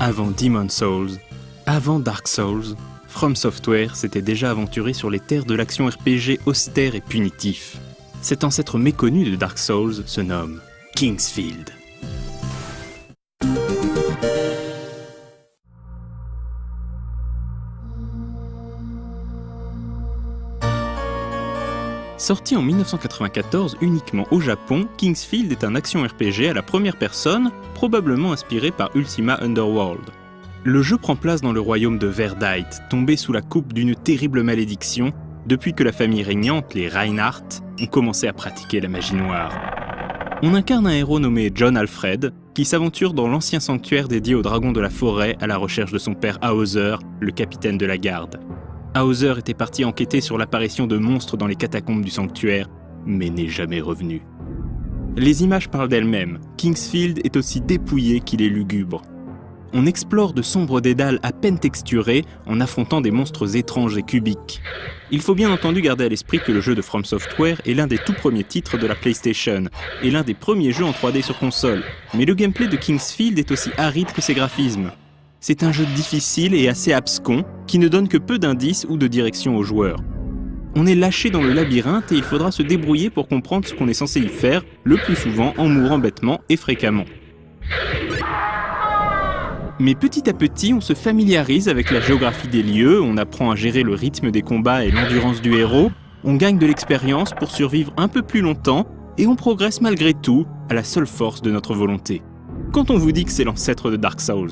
Avant Demon's Souls, avant Dark Souls, From Software s'était déjà aventuré sur les terres de l'action RPG austère et punitif. Cet ancêtre méconnu de Dark Souls se nomme King's Field. Sorti en 1994 uniquement au Japon, King's Field est un action RPG à la première personne, probablement inspiré par Ultima Underworld. Le jeu prend place dans le royaume de Verdite, tombé sous la coupe d'une terrible malédiction, depuis que la famille régnante, les Reinhardt, ont commencé à pratiquer la magie noire. On incarne un héros nommé John Alfred, qui s'aventure dans l'ancien sanctuaire dédié aux dragons de la forêt à la recherche de son père Hauser, le capitaine de la garde. Hauser était parti enquêter sur l'apparition de monstres dans les catacombes du sanctuaire, mais n'est jamais revenu. Les images parlent d'elles-mêmes, King's Field est aussi dépouillé qu'il est lugubre. On explore de sombres dédales à peine texturés en affrontant des monstres étranges et cubiques. Il faut bien entendu garder à l'esprit que le jeu de From Software est l'un des tout premiers titres de la PlayStation et l'un des premiers jeux en 3D sur console, mais le gameplay de King's Field est aussi aride que ses graphismes. C'est un jeu difficile et assez abscon, qui ne donne que peu d'indices ou de direction aux joueurs. On est lâché dans le labyrinthe et il faudra se débrouiller pour comprendre ce qu'on est censé y faire, le plus souvent en mourant bêtement et fréquemment. Mais petit à petit, on se familiarise avec la géographie des lieux, on apprend à gérer le rythme des combats et l'endurance du héros, on gagne de l'expérience pour survivre un peu plus longtemps, et on progresse malgré tout à la seule force de notre volonté. Quand on vous dit que c'est l'ancêtre de Dark Souls,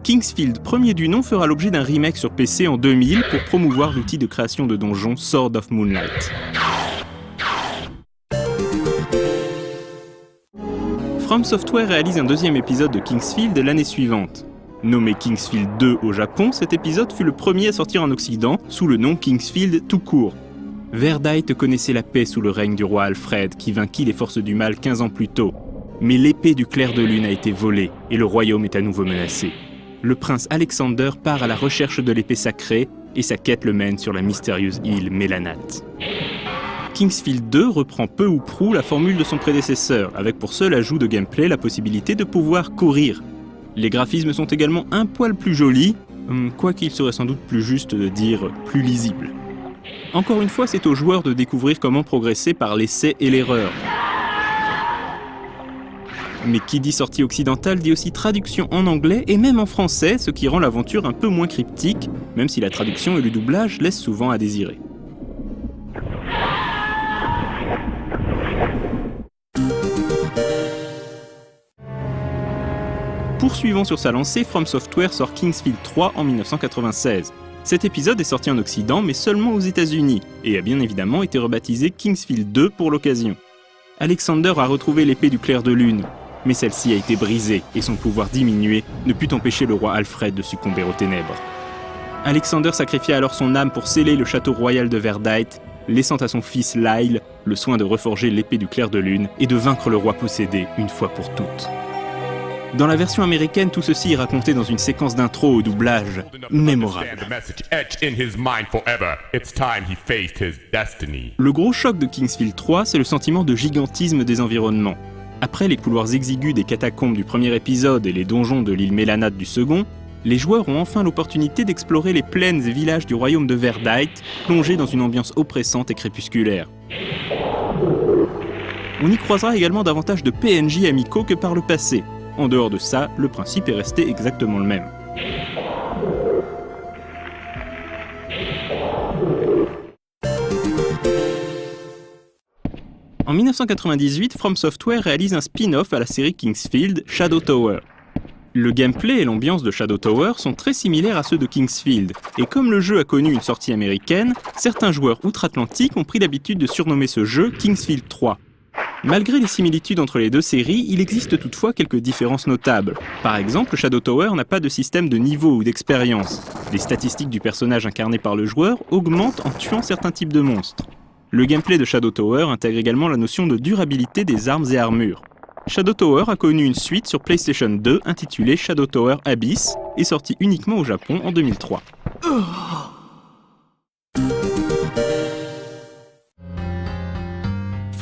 King's Field, premier du nom, fera l'objet d'un remake sur PC en 2000 pour promouvoir l'outil de création de donjons Sword of Moonlight. From Software réalise un deuxième épisode de King's Field l'année suivante. Nommé King's Field 2 au Japon, cet épisode fut le premier à sortir en Occident sous le nom King's Field tout court. Verdite connaissait la paix sous le règne du roi Alfred qui vainquit les forces du mal 15 ans plus tôt. Mais l'épée du clair de lune a été volée et le royaume est à nouveau menacé. Le prince Alexander part à la recherche de l'épée sacrée et sa quête le mène sur la mystérieuse île Mélanat. King's Field 2 reprend peu ou prou la formule de son prédécesseur, avec pour seul ajout de gameplay la possibilité de pouvoir courir. Les graphismes sont également un poil plus jolis, quoiqu'il serait sans doute plus juste de dire plus lisibles. Encore une fois, c'est aux joueurs de découvrir comment progresser par l'essai et l'erreur. Mais qui dit sortie occidentale dit aussi traduction en anglais et même en français, ce qui rend l'aventure un peu moins cryptique, même si la traduction et le doublage laissent souvent à désirer. Poursuivant sur sa lancée, From Software sort King's Field 3 en 1996. Cet épisode est sorti en Occident, mais seulement aux États-Unis, et a bien évidemment été rebaptisé King's Field 2 pour l'occasion. Alexander a retrouvé l'épée du clair de lune, mais celle-ci a été brisée et son pouvoir diminué ne put empêcher le roi Alfred de succomber aux ténèbres. Alexander sacrifia alors son âme pour sceller le château royal de Verdite, laissant à son fils Lyle le soin de reforger l'épée du clair de lune et de vaincre le roi possédé une fois pour toutes. Dans la version américaine, tout ceci est raconté dans une séquence d'intro au doublage mémorable. Le gros choc de King's Field 3, c'est le sentiment de gigantisme des environnements. Après les couloirs exigus des catacombes du premier épisode et les donjons de l'île Mélanat du second, les joueurs ont enfin l'opportunité d'explorer les plaines et villages du royaume de Verdite, plongés dans une ambiance oppressante et crépusculaire. On y croisera également davantage de PNJ amicaux que par le passé. En dehors de ça, le principe est resté exactement le même. En 1998, From Software réalise un spin-off à la série King's Field, Shadow Tower. Le gameplay et l'ambiance de Shadow Tower sont très similaires à ceux de King's Field, et comme le jeu a connu une sortie américaine, certains joueurs outre-Atlantique ont pris l'habitude de surnommer ce jeu King's Field 3. Malgré les similitudes entre les deux séries, il existe toutefois quelques différences notables. Par exemple, Shadow Tower n'a pas de système de niveau ou d'expérience. Les statistiques du personnage incarné par le joueur augmentent en tuant certains types de monstres. Le gameplay de Shadow Tower intègre également la notion de durabilité des armes et armures. Shadow Tower a connu une suite sur PlayStation 2 intitulée Shadow Tower Abyss et sortie uniquement au Japon en 2003.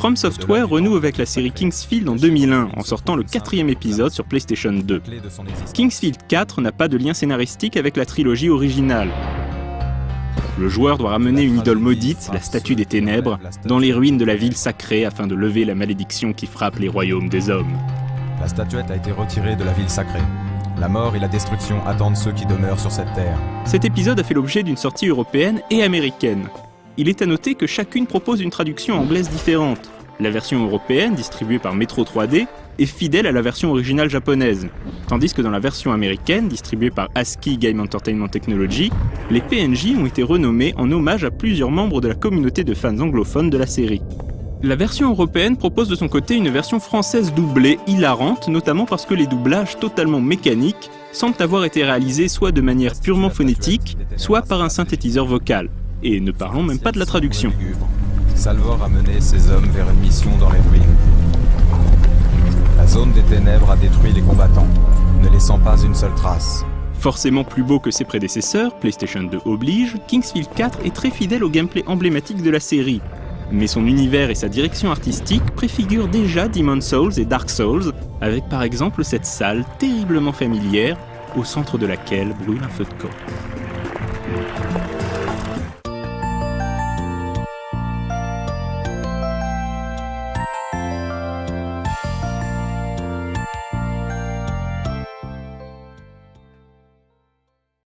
From Software renoue avec la série Kingsfield en 2001 en sortant le 4e épisode sur PlayStation 2. Kingsfield 4 n'a pas de lien scénaristique avec la trilogie originale. Le joueur doit ramener une idole maudite, la Statue des Ténèbres, dans les ruines de la ville sacrée afin de lever la malédiction qui frappe les royaumes des hommes. La statuette a été retirée de la ville sacrée. La mort et la destruction attendent ceux qui demeurent sur cette terre. Cet épisode a fait l'objet d'une sortie européenne et américaine. Il est à noter que chacune propose une traduction anglaise différente. La version européenne, distribuée par Metro 3D, est fidèle à la version originale japonaise, tandis que dans la version américaine, distribuée par ASCII Game Entertainment Technology, les PNJ ont été renommés en hommage à plusieurs membres de la communauté de fans anglophones de la série. La version européenne propose de son côté une version française doublée hilarante, notamment parce que les doublages totalement mécaniques semblent avoir été réalisés soit de manière purement phonétique, soit par un synthétiseur vocal. Et ne parlons même pas de la traduction. Salvor a mené ses hommes vers une mission dans les ruines. La zone des ténèbres a détruit les combattants, ne laissant pas une seule trace. Forcément plus beau que ses prédécesseurs, PlayStation 2 oblige, Kingsfield 4 est très fidèle au gameplay emblématique de la série. Mais son univers et sa direction artistique préfigurent déjà Demon's Souls et Dark Souls, avec par exemple cette salle terriblement familière, au centre de laquelle brûle un feu de camp.